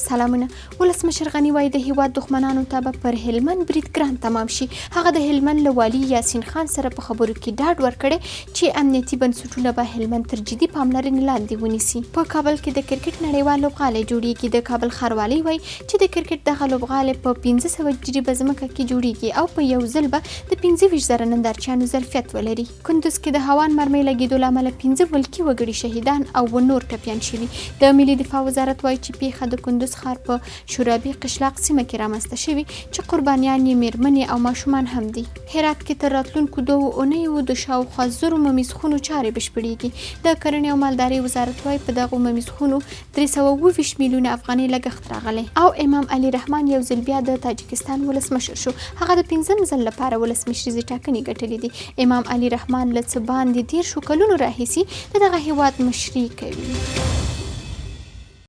سلامونه. ولسمشر غني وایي د هیواد دښمنانو ته به پر هلمند برید ګران تمام شي. هغه د هلمند له والي یاسین خان سره په خبرو کې ډاډ ورکړی چې امنیتي بنسټونه به هلمند تر جدي پاملرنې لاندې ونیسي. په کابل کې د کرکټ نړیوال لوبغالی جوړیږي. د کابل ښاروالۍ وایي چې د کرکټ دغه لوبغالی په 1500 جریبه ځمکه کې جوړیږي او په یو ځل به د 25,000 نندارچیانو ظرفیت ولري. کندوز کې د هوان مرمۍ لګېدو له امله 15 ملکي وګړي شهیدان او نور ټپیان شوي. د ملي دفاع وزارت وایي چې پیښه د کندوز ښار په شورابي قشلاق سیمه کې رامنځته شوي چې قربانیان یې میرمنې او ماشومان هم دي. هرات کې تر راتلونکو 2 اونیو د شاوخوا 100 ممیزخونو چارې بشپړېږي. د کرنې او مالدارۍ وزارت وایي په دغو ممیزخونو 320 میلیونه افغانۍ لګښت راغلی. او امام علي رحمان یو ځل بیا د تاجکستان ولسمشر شو. هغه د 5م ځل لپاره ولسمشریزې ټاکنې ګټلې دي. امام علي رحمان له څه باندې 13 کلونو راهیسې د دغه هیواد مشري کوي.